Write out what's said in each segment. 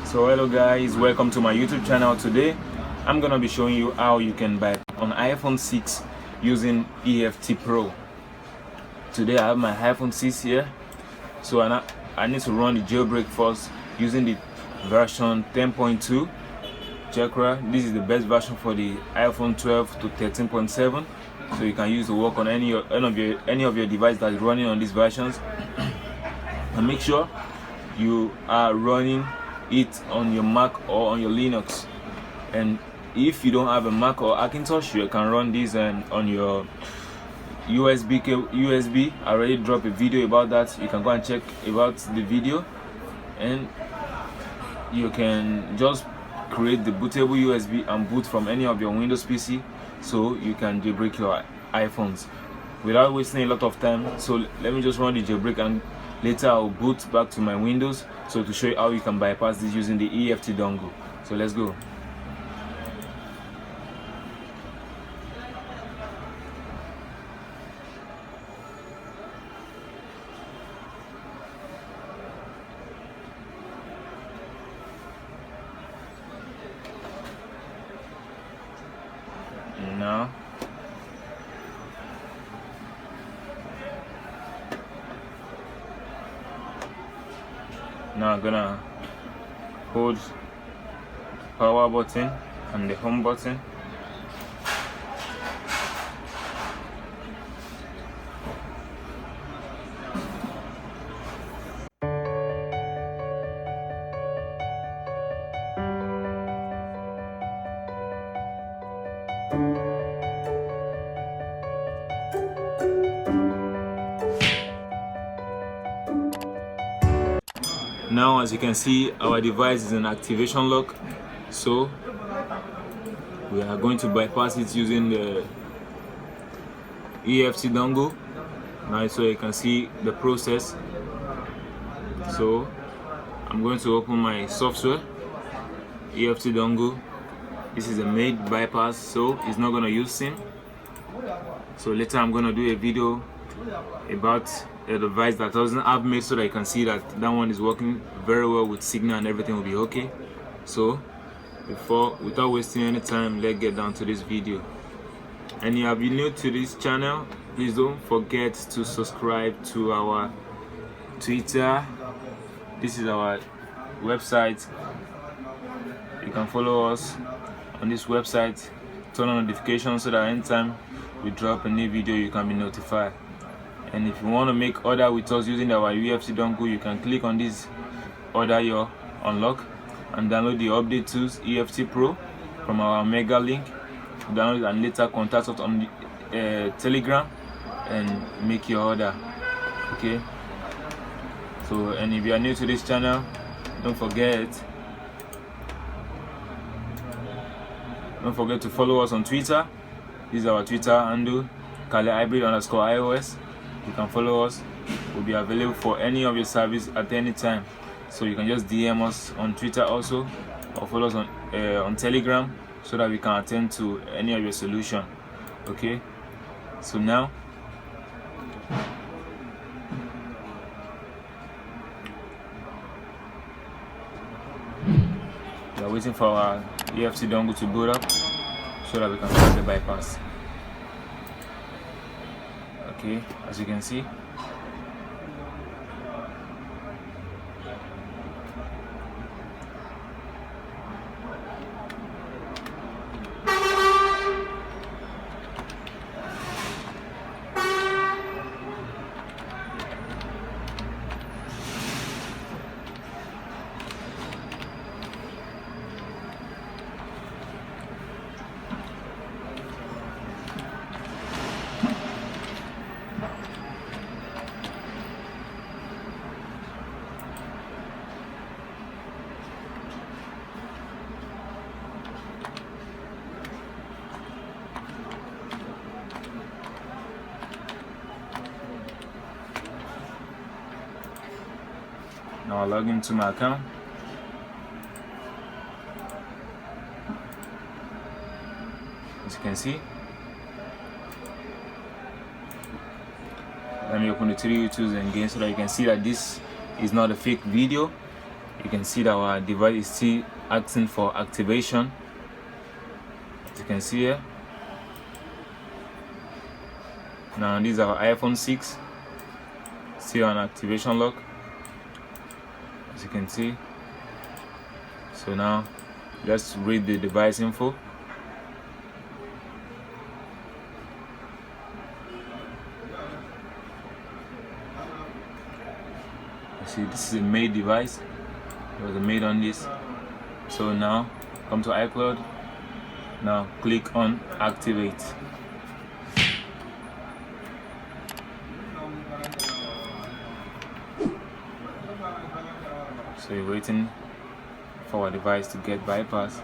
So hello guys, welcome to my YouTube channel. Today I'm gonna be showing you how you can buy on iPhone 6 using EFT Pro. Today I have my iPhone 6 here, so I need to run the jailbreak first using the version 10.2. Chakra. This is the best version for the iPhone 12 to 13.7, so you can use to work on any of your device that is running on these versions. And make sure you are running it on your Mac or on your Linux. And if you don't have a Mac or Macintosh, you can run this on your USB. I already dropped a video about that. You can go and check about the video, and you can just create the bootable USB and boot from any of your Windows PC, so you can jailbreak your iPhones without wasting a lot of time. So let me just run the jailbreak, and later I'll boot back to my Windows, so to show you how you can bypass this using the EFT dongle. So let's go. Now I'm gonna hold power button and the home button. Now, as you can see, our device is in activation lock, so we are going to bypass it using the EFT dongle. Now, so you can see the process. So I'm going to open my software, EFT dongle. This is a made bypass, so it's not going to use SIM. So later I'm going to do a video about a device that doesn't have made, so that you can see that that one is working very well with signal and everything will be okay. So without wasting any time, let's get down to this video. And if you have been new to this channel, please don't forget to subscribe to our Twitter. This is our website. You can follow us on this website, turn on notifications so that anytime we drop a new video you can be notified. And if you want to make order with us using our EFT dongle, you can click on this order your unlock and download the update tools EFT Pro from our mega link. Download it and later contact us on the, Telegram and make your order. Okay. So, and if you are new to this channel, don't forget to follow us on Twitter. This is our Twitter handle, Kalihybrid _iOS. You can follow us. We'll be available for any of your service at any time. So you can just DM us on Twitter also, or follow us on Telegram, so that we can attend to any of your solution. Okay. So now we are waiting for our EFT dongle to boot up, so that we can start the bypass. Okay, as you can see, now I'll log into my account. As you can see, let me open the 3 tools again so that you can see that this is not a fake video. You can see that our device is still asking for activation, as you can see here. Now this is our iPhone 6, still on activation lock, as you can see. So now let's read the device info. You see, this is a made device. There was a made on this. So now come to iCloud. Now click on activate. So you're waiting for our device to get bypassed.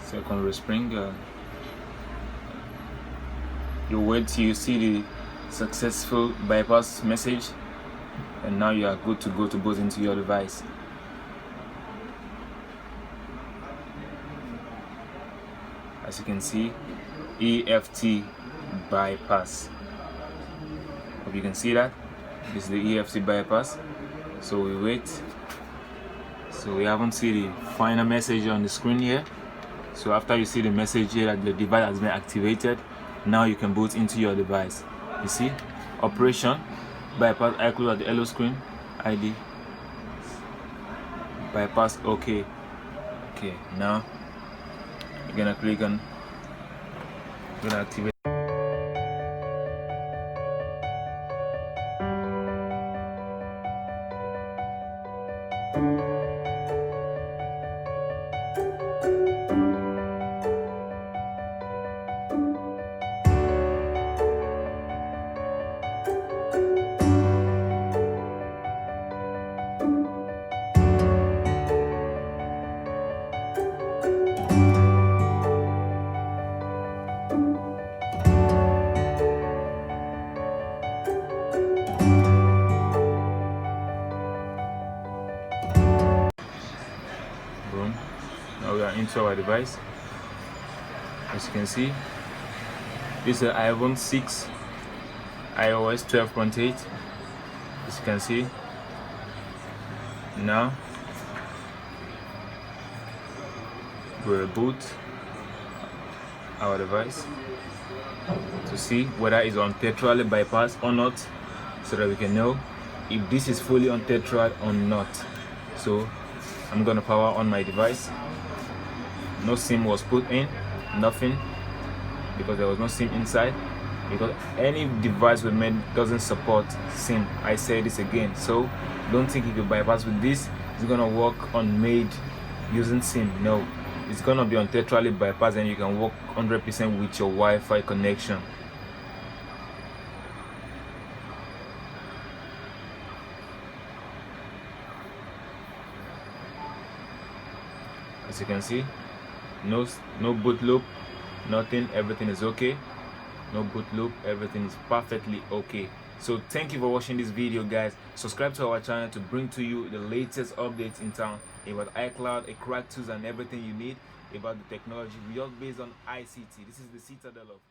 Second respring. You wait till you see the successful bypass message, and now you are good to go to boot into your device. As you can see, EFT bypass. Hope you can see that. This is the EFT bypass. So we wait. So we haven't seen the final message on the screen here. So after you see the message here that the device has been activated, now you can boot into your device. You see, operation, bypass iCloud at the yellow screen, ID, bypass, okay. Now you're gonna click on, gonna activate. Now we are into our device. As you can see, this is an iPhone 6, iOS 12.8. As you can see, now we'll boot our device to see whether it's untethered bypass or not, so that we can know if this is fully untethered or not. So I'm gonna power on my device. No SIM was put in, nothing, because there was no SIM inside, because any device we made doesn't support SIM. I say this again, so don't think if you bypass with this it's gonna work on made using SIM. No, it's gonna be untethered bypass, and you can work 100% with your Wi-Fi connection. As you can see, no boot loop, nothing, everything is okay. No boot loop, everything is perfectly okay. So thank you for watching this video, guys. Subscribe to our channel to bring to you the latest updates in town about iCloud, crack tools, and everything you need about the technology. We are based on ICT. This is the Citadel of